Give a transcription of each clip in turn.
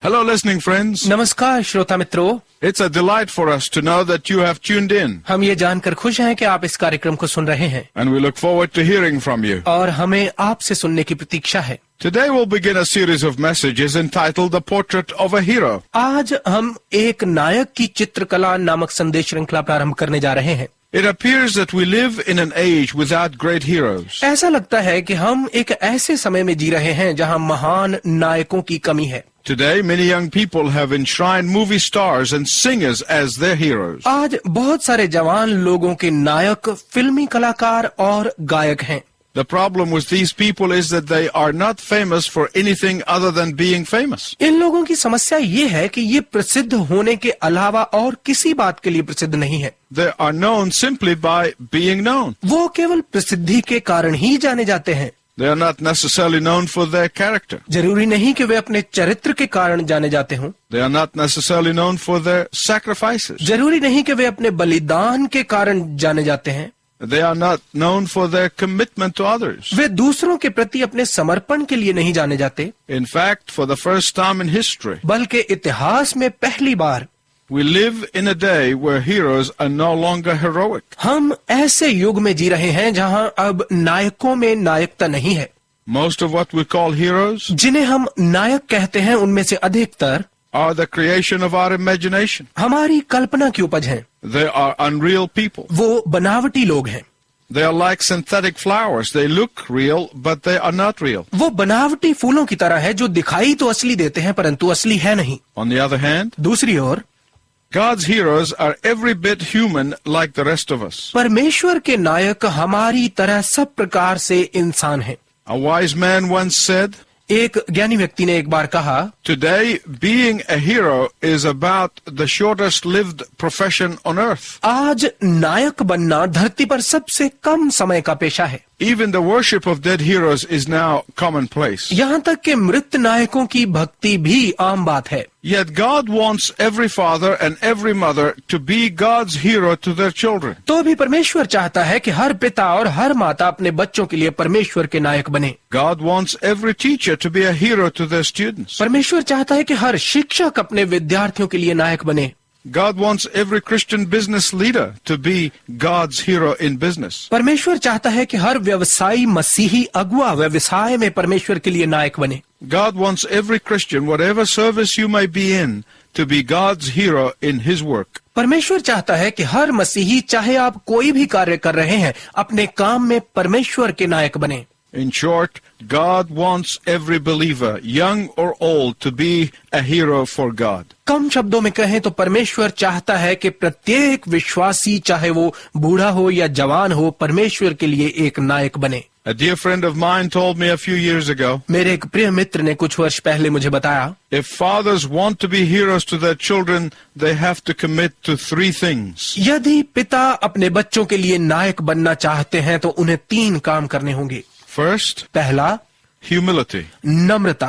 Hello, listening friends. नमस्कार श्रोता मित्रों, It's a delight for us to know that you have tuned in, हम ये जानकर खुश हैं कि आप इस कार्यक्रम को सुन रहे हैं and we look forward to hearing from you. और हमें आपसे सुनने की प्रतीक्षा है। Today we'll begin a series of messages entitled The Portrait of a Hero. आज हम एक नायक की चित्रकला नामक संदेश श्रृंखला प्रारंभ करने जा रहे हैं। It appears that we live in an age without great heroes. ऐसा लगता है कि हम एक ऐसे समय में जी रहे हैं जहां महान नायकों की कमी है। Today, many young people have enshrined movie stars and singers as their heroes. आज बहुत सारे जवान लोगों के नायक फिल्मी कलाकार और गायक हैं। The problem with these people is that they are not famous for anything other than being famous. इन लोगों की समस्या ये है कि ये प्रसिद्ध होने के अलावा और किसी बात के लिए प्रसिद्ध नहीं है। They are known simply by being known. वो केवल प्रसिद्धि के कारण ही जाने जाते हैं। They are not necessarily known for their character. जरूरी नहीं कि वे अपने चरित्र के कारण जाने जाते हों। They are not necessarily known for their sacrifices. जरूरी नहीं कि वे अपने बलिदान के कारण जाने जाते हैं। They are not known for their commitment to others. वे दूसरों के प्रति अपने समर्पण के लिए नहीं जाने जाते, In fact, for the first time in history, बल्कि इतिहास में पहली बार we live in a day where heroes are no longer heroic. हम ऐसे युग में जी रहे हैं जहां अब नायकों में नायकता नहीं है। Most of what we call heroes जिन्हें हम नायक कहते हैं उनमें से अधिकतर are the creation of our imagination. हमारी कल्पना की उपज हैं। They are unreal people. वो बनावटी लोग हैं। They are like synthetic flowers. They look real, but they are not real. वो बनावटी फूलों की तरह है जो दिखाई तो असली देते हैं परंतु असली है नहीं। On the other hand, दूसरी ओर God's heroes are every bit human like the rest of us. परमेश्वर के नायक हमारी तरह सब प्रकार से इंसान हैं। A wise man once said, एक ज्ञानी व्यक्ति ने एक बार कहा, Today, being a hero is about the shortest lived profession on earth. आज नायक बनना धरती पर सबसे कम समय का पेशा है। Even the worship of dead heroes is now commonplace. यहाँ तक कि मृत नायकों की भक्ति भी आम बात है। Yet God wants every father and every mother to be God's hero to their children. तो भी परमेश्वर चाहता है कि हर पिता और हर माता अपने बच्चों के लिए परमेश्वर के नायक बने। God wants every teacher to be a hero to their students. परमेश्वर चाहता है कि हर शिक्षक अपने विद्यार्थियों के लिए नायक बने। God wants every Christian business leader to be God's hero in business. परमेश्वर चाहता है कि हर व्यवसायी मसीही अगुआ व्यवसाय में परमेश्वर के लिए नायक बने। God wants every Christian, whatever service you may be in, to be God's hero in his work. परमेश्वर चाहता है कि हर मसीही चाहे आप कोई भी कार्य कर रहे हैं अपने काम में परमेश्वर के नायक बने। In short, God wants every believer, young or old, to be a hero for God. कम शब्दों में कहें तो परमेश्वर चाहता है कि प्रत्येक विश्वासी चाहे वो बूढ़ा हो या जवान हो परमेश्वर के लिए एक नायक बने। A dear friend of mine told me a few years ago, मेरे एक प्रिय मित्र ने कुछ वर्ष पहले मुझे बताया, if fathers want to be heroes to their children, they have to commit to 3 things. यदि पिता अपने बच्चों के लिए नायक बनना चाहते हैं तो उन्हें 3 काम करने होंगे। First, पहला, humility, Namrata,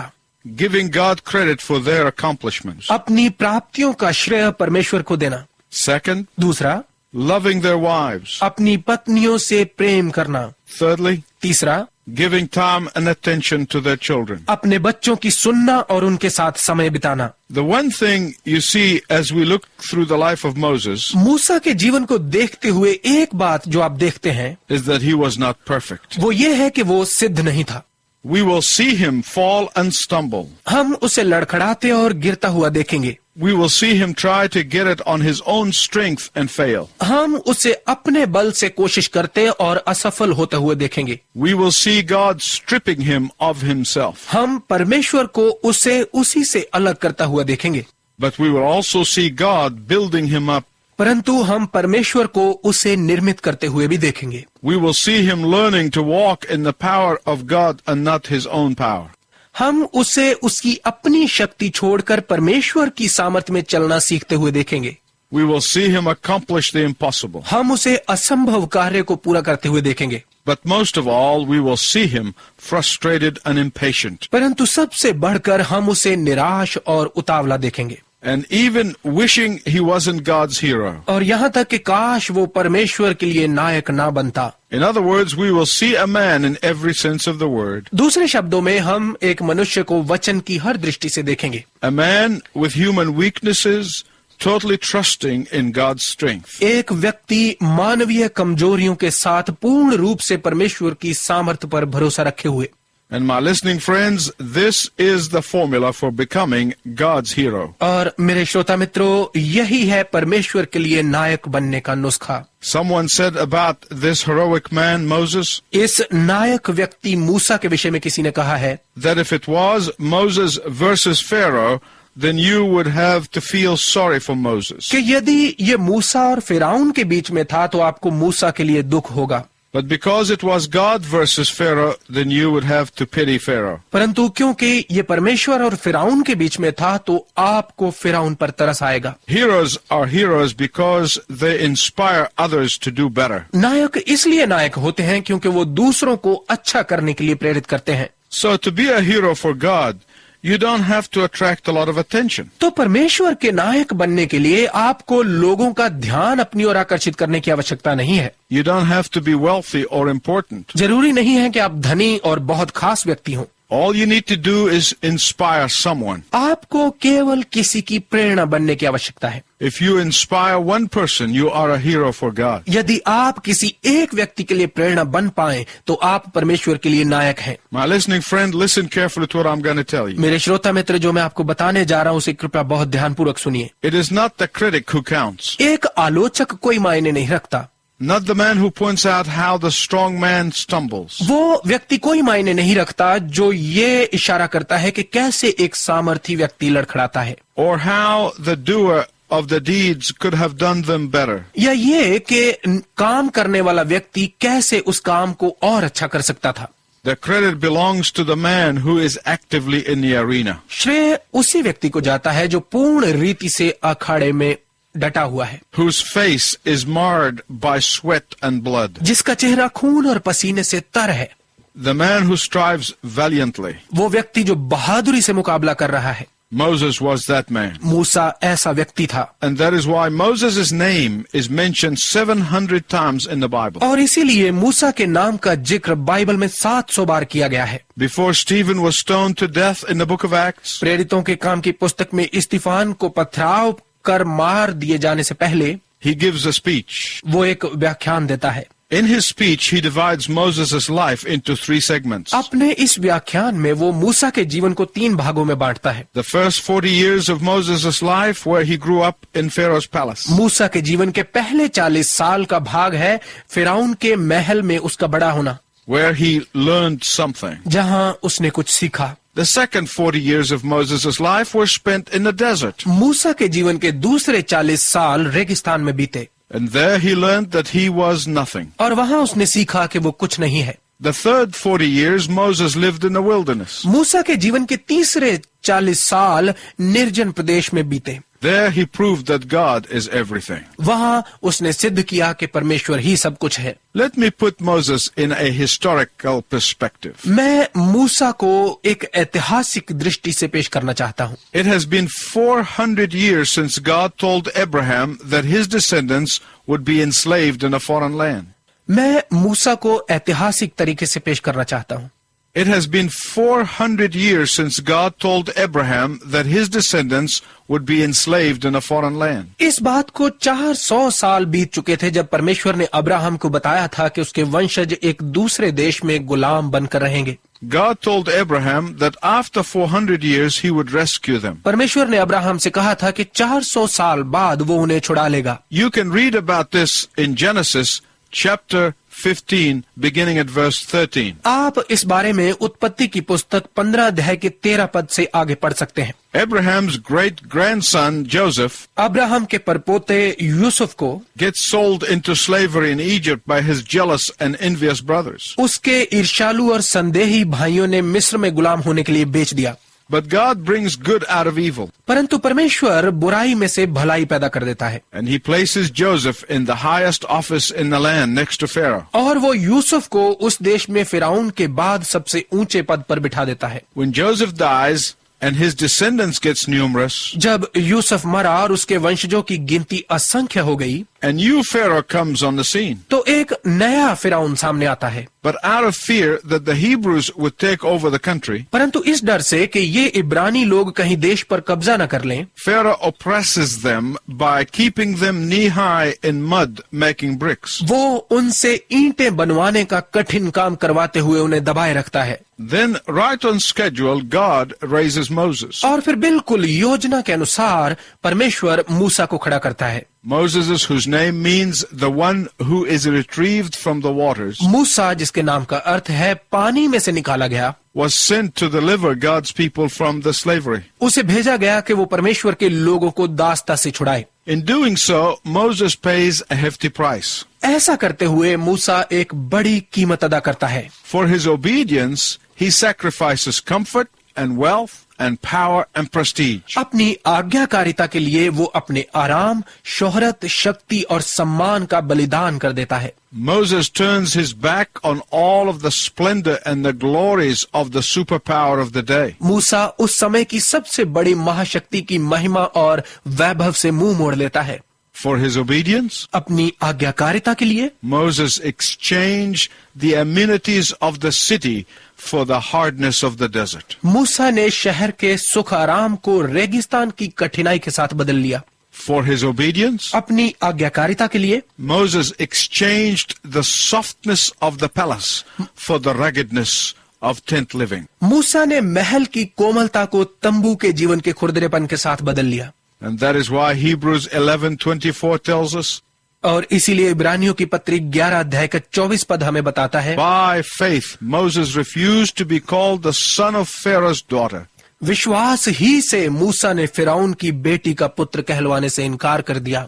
giving God credit for their accomplishments. अपनी प्राप्तियों का श्रेय परमेश्वर को देना। Second, दूसरा, loving their wives. अपनी पत्नियों से प्रेम करना। Thirdly, तीसरा, giving time and attention to their children. अपने बच्चों की सुनना और उनके साथ समय बिताना। The one thing you see as we look through the life of Moses मूसा के जीवन को देखते हुए एक बात जो आप देखते हैं is that he was not perfect. वो ये है कि वो सिद्ध नहीं था। We will see him fall and stumble. हम उसे लड़खड़ाते और गिरता हुआ देखेंगे। We will see him try to get it on his own strength and fail. हम उसे अपने बल से कोशिश करते और असफल होते हुए देखेंगे। We will see God stripping him of himself. हम परमेश्वर को उसे उसी से अलग करता हुआ देखेंगे। But we will also see God building him up. परंतु हम परमेश्वर को उसे निर्मित करते हुए भी देखेंगे। We will see him learning to walk in the power of God and not his own power. हम उसे उसकी अपनी शक्ति छोड़कर परमेश्वर की सामर्थ्य में चलना सीखते हुए देखेंगे। We will see him accomplish the impossible. हम उसे असंभव कार्य को पूरा करते हुए देखेंगे। But most of all, we will see him frustrated and impatient. परंतु सबसे बढ़कर हम उसे निराश और उतावला देखेंगे। and even wishing he wasn't God's hero. और यहाँ तक कि काश वो परमेश्वर के लिए नायक ना बनता। In other words, we will see a man in every sense of the word, दूसरे शब्दों में हम एक मनुष्य को वचन की हर दृष्टि से देखेंगे। a man with human weaknesses, totally trusting in God's strength. एक व्यक्ति मानवीय कमजोरियों के साथ पूर्ण रूप से परमेश्वर की सामर्थ्य पर भरोसा रखे हुए। And my listening friends, this is the formula for becoming God's hero. और मेरे श्रोता मित्रों, यही है परमेश्वर के लिए नायक बनने का नुस्खा। Someone said about this heroic man, Moses, इस नायक व्यक्ति मूसा के विषय में किसी ने कहा है that if it was Moses versus Pharaoh, then you would have to feel sorry for Moses. कि यदि ये मूसा और फिरौन के बीच में था तो आपको मूसा के लिए दुख होगा, But because it was God versus Pharaoh, then you would have to pity Pharaoh. परंतु क्योंकि ये परमेश्वर और फिरौन के बीच में था तो आपको फिरौन पर तरस आएगा। Heroes are heroes because they inspire others to do better. नायक इसलिए नायक होते हैं क्योंकि वो दूसरों को अच्छा करने के लिए प्रेरित करते हैं। So to be a hero for God, you don't have to attract a lot of attention. तो परमेश्वर के नायक बनने के लिए आपको लोगों का ध्यान अपनी ओर आकर्षित करने की आवश्यकता नहीं है। You don't have to be wealthy or important. जरूरी नहीं है कि आप धनी और बहुत खास व्यक्ति हों। All you need to do is inspire someone. आपको केवल किसी की प्रेरणा बनने की आवश्यकता है। If you inspire one person, you are a hero for God. यदि आप किसी एक व्यक्ति के लिए प्रेरणा बन पाए तो आप परमेश्वर के लिए नायक हैं। My listening friend, listen carefully to what I'm going to tell you. मेरे श्रोता मित्र, जो मैं आपको बताने जा रहा हूँ उसे कृपया बहुत ध्यानपूर्वक सुनिए। It is not the critic who counts, एक आलोचक कोई मायने नहीं रखता, not the man who points out how the strong man stumbles. वो व्यक्ति कोई मायने नहीं रखता जो ये इशारा करता है कि कैसे एक सामर्थी व्यक्ति लड़खड़ाता है, Or how the doer of the deeds could have done them better. या ये कि काम करने वाला व्यक्ति कैसे उस काम को और अच्छा कर सकता था। The credit belongs to the man who is actively in the arena. श्रेय उसी व्यक्ति को जाता है जो पूर्ण रीति से अखाड़े में डटा हुआ है, Whose face is marred by sweat and blood. जिसका चेहरा खून और पसीने से तर है। The man who strives valiantly. वो व्यक्ति जो बहादुरी से मुकाबला कर रहा है। Moses was that man. मूसा ऐसा व्यक्ति था And that is why Moses' name is mentioned 700 times in the Bible. और इसीलिए मूसा के नाम का जिक्र बाइबल में 700 बार किया गया है। Before Stephen was stoned to death in the book of Acts, प्रेरितों के काम की पुस्तक में इस्तीफान को पथराव कर मार दिए जाने से पहले he gives a speech. वो एक व्याख्यान देता है। In his speech, he divides Moses' life into 3 segments. अपने इस व्याख्यान में वो मूसा के जीवन को 3 भागों में बांटता है। The first 40 years of Moses' life where he grew up in Pharaoh's palace. मूसा के जीवन के पहले 40 साल का भाग है फिरौन के महल में उसका बड़ा होना, Where he learned something. जहां उसने कुछ सीखा। The second 40 years of Moses' life were spent in the desert. मूसा के जीवन के दूसरे 40 साल रेगिस्तान में बीते And there he learned that he was nothing. और वहां उसने सीखा कि वो कुछ नहीं है। The third 40 years Moses lived in the wilderness. मूसा के जीवन के तीसरे 40 साल निर्जन प्रदेश में बीते। There he proved that God is everything. वहां उसने सिद्ध किया कि परमेश्वर ही सब कुछ है। Let me put Moses in a historical perspective. मैं मूसा को एक ऐतिहासिक दृष्टि से पेश करना चाहता हूं। It has been 400 years since God told Abraham that his descendants would be enslaved in a foreign land. मैं मूसा को ऐतिहासिक तरीके से पेश करना चाहता हूं। It has been 400 years since God told Abraham that his descendants would be enslaved in a foreign land. इस बात को 400 साल बीत चुके थे जब परमेश्वर ने अब्राहम को बताया था कि उसके वंशज एक दूसरे देश में गुलाम बनकर रहेंगे। God told Abraham that after 400 years he would rescue them. परमेश्वर ने अब्राहम से कहा था कि 400 साल बाद वो उन्हें छुड़ा लेगा। You can read about this in Genesis chapter 15 beginning at verse 13. आप इस बारे में उत्पत्ति की पुस्तक 15 अध्याय के 13 पद से आगे पढ़ सकते हैं। Abraham's great grandson Joseph Abraham के परपोते यूसुफ को gets sold into slavery in Egypt by his jealous and envious brothers. उसके ईर्ष्यालु और संदेही भाइयों ने मिस्र में गुलाम होने के लिए बेच दिया। But God brings good out of evil. परंतु परमेश्वर बुराई में से भलाई पैदा कर देता है And he places Joseph in the highest office in the land next to Pharaoh. और वो यूसुफ को उस देश में फिरौन के बाद सबसे ऊंचे पद पर बिठा देता है। When Joseph dies, and his descendants gets numerous, जब यूसुफ मरा और उसके वंशजों की गिनती असंख्य हो गई, a new Pharaoh comes on the scene. तो एक नया फिरौन सामने आता है। But out of fear that the Hebrews would take over the country, परंतु इस डर से कि ये इब्रानी लोग कहीं देश पर कब्जा न कर लें, Pharaoh oppresses them by keeping them knee-high in mud making bricks. वो उनसे ईंटें बनवाने का कठिन काम करवाते हुए उन्हें दबाए रखता है। Then, right on schedule, God raises Moses. और फिर बिल्कुल योजना के अनुसार परमेश्वर मूसा को खड़ा करता है। Moses, whose name means the one who is retrieved from the waters, मूसा, जिसके नाम का अर्थ है पानी में से निकाला गया, was sent to deliver God's people from the slavery. उसे भेजा गया कि वो परमेश्वर के लोगों को दासता से छुड़ाए। In doing so, Moses pays a hefty price. ऐसा करते हुए मूसा एक बड़ी कीमत अदा करता है। For his obedience, he sacrifices comfort and wealth and power and prestige. अपनी आज्ञाकारिता के लिए वो अपने आराम, शोहरत, शक्ति और सम्मान का बलिदान कर देता है। Moses turns his back on all of the splendor and the glories of the superpower of the day. मूसा उस समय की सबसे बड़ी महाशक्ति की महिमा और वैभव से मुंह मोड़ लेता है। For his obedience, अपनी आज्ञाकारिता के लिए Moses exchanged the amenities of the city for the hardness of the desert. मूसा ने शहर के सुख आराम को रेगिस्तान की कठिनाई के साथ बदल लिया। For his obedience, अपनी आज्ञाकारिता के लिए Moses exchanged the softness of the palace for the ruggedness of tent living. मूसा ने महल की कोमलता को तंबू के जीवन के खुरदरेपन के साथ बदल लिया। And that is why Hebrews 11:24 tells us, और इसीलिए इब्रानियों की पत्री 11 अध्याय का 24 पद हमें बताता है, by faith Moses refused to be called the son of Pharaoh's daughter. विश्वास ही से मूसा ने फिरौन की बेटी का पुत्र कहलवाने से इनकार कर दिया,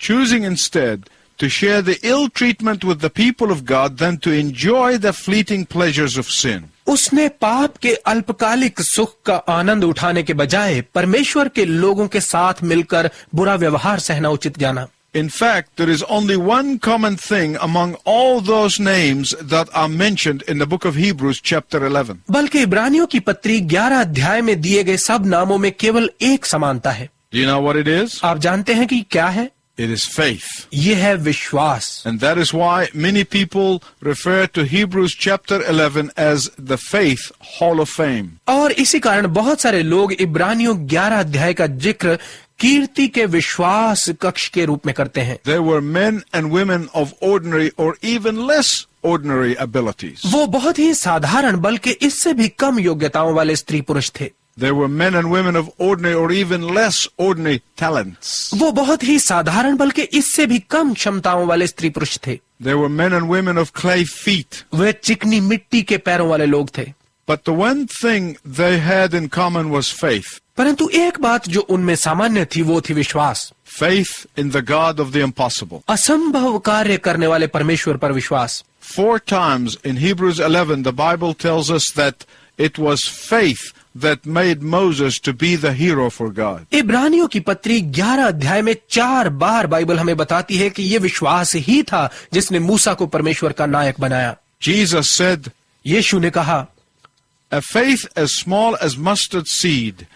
Choosing instead to share the ill treatment with the people of God than to enjoy the fleeting pleasures of sin. उसने पाप के अल्पकालिक सुख का आनंद उठाने के बजाय परमेश्वर के लोगों के साथ मिलकर बुरा व्यवहार सहना उचित जाना। In fact, there is only one common thing among all those names that are mentioned in the book of Hebrews chapter 11. बल्कि इब्रानियों की पत्री 11 अध्याय में दिए गए सब नामों में केवल एक समानता है। Do you know what it is? आप जानते हैं कि क्या है? It is faith. ये है विश्वास। And that is why many people refer to Hebrews chapter 11 as the Faith Hall of Fame. और इसी कारण बहुत सारे लोग इब्रानियों 11 अध्याय का जिक्र कीर्ति के विश्वास कक्ष के रूप में करते हैं। They were men and women of ordinary or even less ordinary abilities. वो बहुत ही साधारण बल्कि इससे भी कम योग्यताओं वाले स्त्री पुरुष थे। They were men and women of ordinary or even less ordinary talents. वो बहुत ही साधारण बल्कि इससे भी कम क्षमताओं वाले स्त्री पुरुष थे। They were men and women of clay feet. वे चिकनी मिट्टी के पैरों वाले लोग थे। But the one thing they had in common was faith. परंतु एक बात जो उनमें सामान्य थी वो थी विश्वास। Faith in the God of the impossible. असंभव कार्य करने वाले परमेश्वर पर विश्वास। 4 times in Hebrews 11 the Bible tells us that it was faith that made Moses to be the hero for God. इब्रानियों की पत्री 11 अध्याय में 4 बार बाइबल हमें बताती है कि ये विश्वास ही था जिसने मूसा को परमेश्वर का नायक बनाया। Jesus said, यीशु ने कहा, a faith as small as mustard seed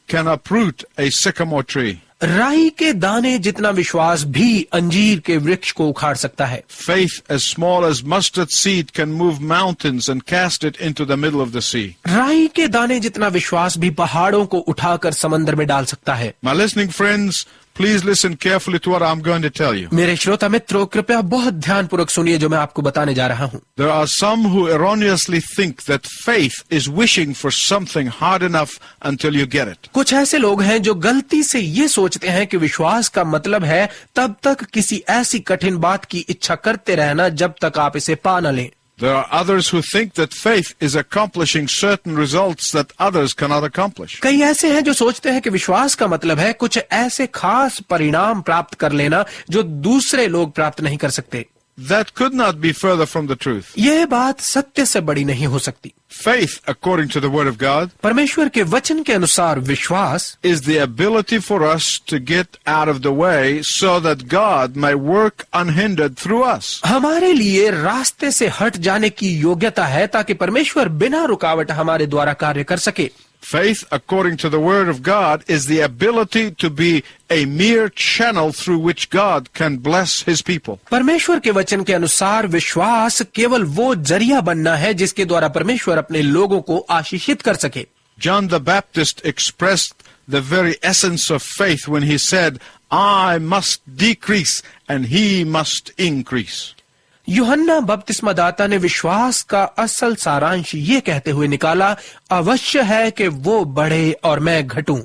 can uproot a sycamore tree. राई के दाने जितना विश्वास भी अंजीर के वृक्ष को उखाड़ सकता है। Faith as small as mustard seed can move mountains and cast it into the middle of the sea. राई के दाने जितना विश्वास भी पहाड़ों को उठाकर समंदर में डाल सकता है। My listening friends, please listen carefully to what I'm going to tell you. मेरे श्रोता मित्रों, कृपया बहुत ध्यानपूर्वक सुनिए जो मैं आपको बताने जा रहा हूँ। There are some who erroneously think that faith is wishing for something hard enough until you get it. कुछ ऐसे लोग हैं जो गलती से ये सोचते हैं कि विश्वास का मतलब है तब तक किसी ऐसी कठिन बात की इच्छा करते रहना जब तक आप इसे पा न लें। There are others who think that faith is accomplishing certain results that others cannot accomplish. कई ऐसे हैं जो सोचते हैं कि विश्वास का मतलब है कुछ ऐसे खास परिणाम प्राप्त कर लेना जो दूसरे लोग प्राप्त नहीं कर सकते। That could not be further from the truth. यह बात सत्य से बड़ी नहीं हो सकती। Faith, according to the Word of God, परमेश्वर के वचन के अनुसार विश्वास is the ability for us to get out of the way so that God may work unhindered through us. हमारे लिए रास्ते से हट जाने की योग्यता है ताकि परमेश्वर बिना रुकावट हमारे द्वारा कार्य कर सके। Faith, according to the Word of God, is the ability to be a mere channel through which God can bless His people. परमेश्वर के वचन के अनुसार विश्वास केवल वो जरिया बनना है जिसके द्वारा परमेश्वर अपने लोगों को आशीषित कर सके। John the Baptist expressed the very essence of faith when he said, I must decrease and He must increase. यूहन्ना बपतिस्मादाता ने विश्वास का असल सारांश ये कहते हुए निकाला, अवश्य है कि वो बढ़े और मैं घटूं।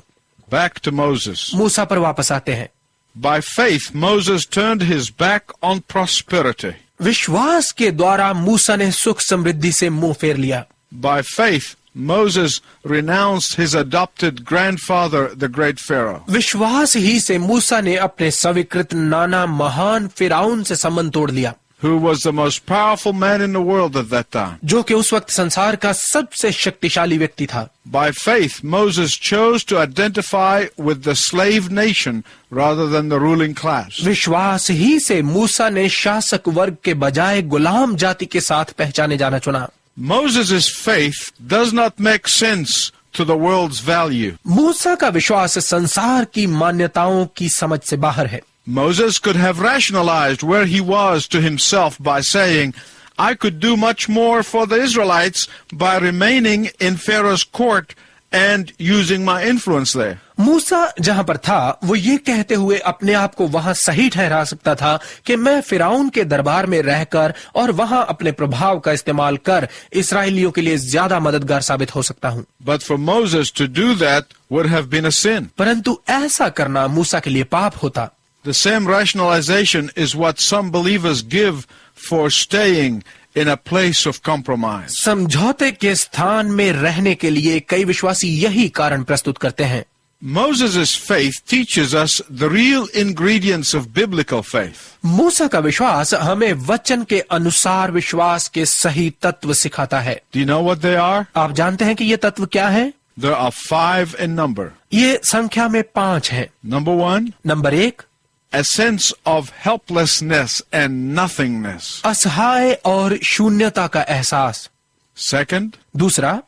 Back to Moses. मूसा पर वापस आते हैं। By faith, Moses turned his back on prosperity. विश्वास के द्वारा मूसा ने सुख समृद्धि से मुंह फेर लिया। By faith, Moses renounced his adopted grandfather, the great Pharaoh. विश्वास ही से मूसा ने अपने स्वीकृत नाना महान फिरौन से संबंध तोड़ लिया, who was the most powerful man in the world at that time. जो कि उस वक्त संसार का सबसे शक्तिशाली व्यक्ति था। By faith, Moses chose to identify with the slave nation rather than the ruling class. विश्वास ही से मूसा ने शासक वर्ग के बजाय गुलाम जाति के साथ पहचाने जाना चुना। Moses' faith does not make sense to the world's value. मूसा का विश्वास संसार की मान्यताओं की समझ से बाहर है। Moses could have rationalized where he was to himself by saying, I could do much more for the Israelites by remaining in Pharaoh's court and using my influence there. मूसा जहां पर था वो ये कहते हुए अपने आप को वहां सही ठहरा सकता था कि मैं फिरौन के दरबार में रहकर और वहां अपने प्रभाव का इस्तेमाल कर इसराइलियों के लिए ज्यादा मददगार साबित हो सकता हूं। But for Moses to do that would have been a sin. परंतु ऐसा करना मूसा के लिए पाप होता। The same rationalization is what some believers give for staying in a place of compromise. समझौते के स्थान में रहने के लिए कई विश्वासी यही कारण प्रस्तुत करते हैं। Moses' faith teaches us the real ingredients of biblical faith. मूसा का विश्वास हमें वचन के अनुसार विश्वास के सही तत्व सिखाता है। Do you know what they are? आप जानते हैं कि ये तत्व क्या है? There are 5 in number. ये संख्या में 5 हैं। Number 1, number 1, a sense of helplessness and nothingness. असहाय और शून्यता का एहसास। Second, दूसरा,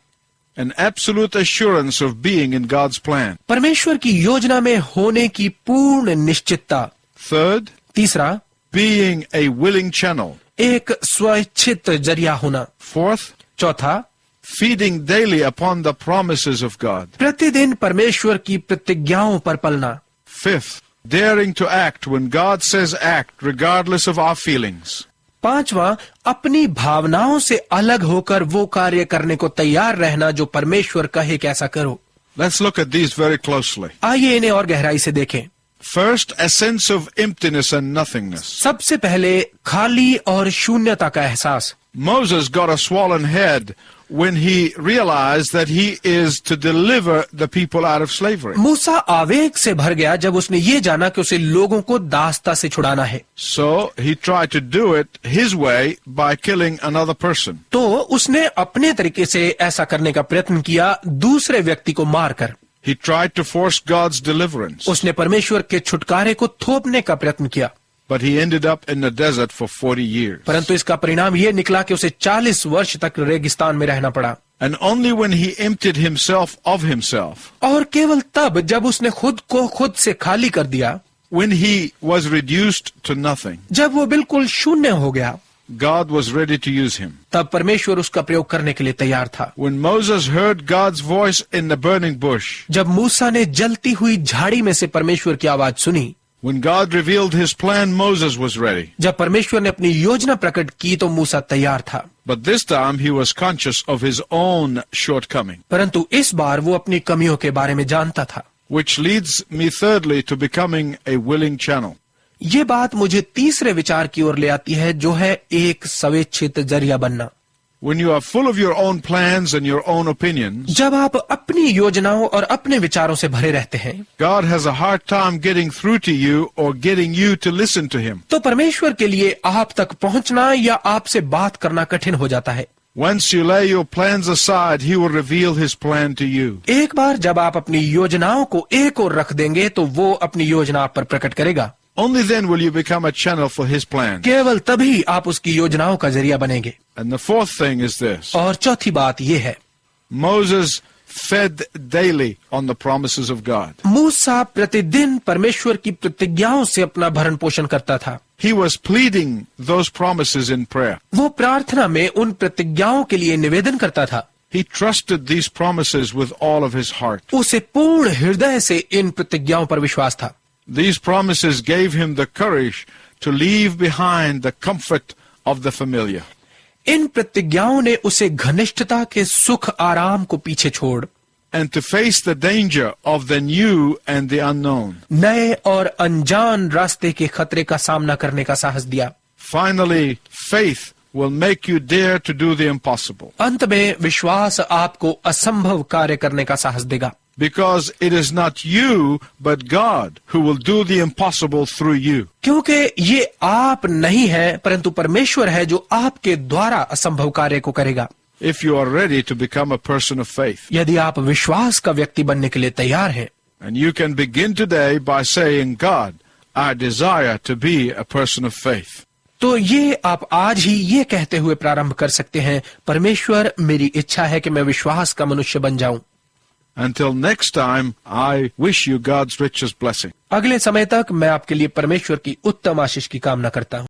an absolute assurance of being in God's plan. परमेश्वर की योजना में होने की पूर्ण निश्चितता। Third, तीसरा, being a willing channel. एक स्वइच्छित जरिया होना। Fourth, चौथा, feeding daily upon the promises of God. प्रतिदिन परमेश्वर की प्रतिज्ञाओं पर पलना। Fifth, daring to act when God says act regardless of our feelings. पांचवा, अपनी भावनाओं से अलग होकर वो कार्य करने को तैयार रहना जो परमेश्वर कहे कि ऐसा करो। Let's look at these very closely. आइए इन्हें और गहराई से देखें। First, a sense of emptiness and nothingness. सबसे पहले खाली और शून्यता का एहसास। Moses got a swollen head when he realized that he is to deliver the people out of slavery. मूसा आवेग से भर गया जब उसने ये जाना कि उसे लोगों को दासता से छुड़ाना है। So he tried to do it his way by killing another person. तो उसने अपने तरीके से ऐसा करने का प्रयत्न किया, दूसरे व्यक्ति को मारकर। He tried to force God's deliverance, उसने परमेश्वर के छुटकारे को थोपने का प्रयत्न किया, but he ended up in the desert for 40 years. परंतु इसका परिणाम ये निकला कि उसे 40 वर्ष तक रेगिस्तान में रहना पड़ा। And only when he emptied himself of himself, और केवल तब जब उसने खुद को खुद से खाली कर दिया, when he was reduced to nothing, जब वो बिल्कुल शून्य हो गया, God was ready to use him. तब परमेश्वर उसका प्रयोग करने के लिए तैयार था। When Moses heard God's voice in the burning bush, जब मूसा ने जलती हुई झाड़ी में से परमेश्वर की आवाज सुनी, when God revealed his plan, Moses was ready. जब परमेश्वर ने अपनी योजना प्रकट की तो मूसा तैयार था। But this time he was conscious of his own shortcoming. परंतु इस बार वो अपनी कमियों के बारे में जानता था। Which leads me thirdly to becoming a willing channel. ये बात मुझे तीसरे विचार की ओर ले आती है, जो है एक स्वेच्छित जरिया बनना। When you are full of your own plans and your own opinions, जब आप अपनी योजनाओं और अपने विचारों से भरे रहते हैं, God has a hard time getting through to you or getting you to listen to him. तो परमेश्वर के लिए आप तक पहुंचना या आपसे बात करना कठिन हो जाता है। Once you lay your plans aside, he will reveal his plan to you. एक बार जब आप अपनी योजनाओं को एक ओर रख देंगे तो वो अपनी योजना आप पर प्रकट करेगा। Only then will you become a channel for his plan. केवल तभी आप उसकी योजनाओं का जरिया बनेंगे। And the fourth thing is this. और चौथी बात ये है, Moses fed daily on the promises of God. मूसा प्रतिदिन परमेश्वर की प्रतिज्ञाओं से अपना भरण पोषण करता था। He was pleading those promises in prayer. वो प्रार्थना में उन प्रतिज्ञाओं के लिए निवेदन करता था। He trusted these promises with all of his heart. उसे पूर्ण हृदय से इन प्रतिज्ञाओं पर विश्वास था। These promises gave him the courage to leave behind the comfort of the familiar. इन प्रतिज्ञाओं ने उसे घनिष्ठता के सुख आराम को पीछे छोड़ And to face the danger of the new and the unknown. नए और अनजान रास्ते के खतरे का सामना करने का साहस दिया। Finally, faith will make you dare to do the impossible. अंत में विश्वास आपको असंभव कार्य करने का साहस देगा। Because it is not you, but God who will do the impossible through you. क्योंकि ये आप नहीं है परंतु परमेश्वर है जो आपके द्वारा असंभव कार्य को करेगा। If you are ready to become a person of faith. यदि आप विश्वास का व्यक्ति बनने के लिए तैयार हैं, And you can begin today by saying, God, I desire to be a person of faith. तो ये आप आज ही ये कहते हुए प्रारंभ कर सकते हैं, परमेश्वर मेरी इच्छा है कि मैं विश्वास का मनुष्य बन जाऊं। Until next time, I wish you God's richest blessing. अगले समय तक मैं आपके लिए परमेश्वर की उत्तम आशीष की कामना करता हूं।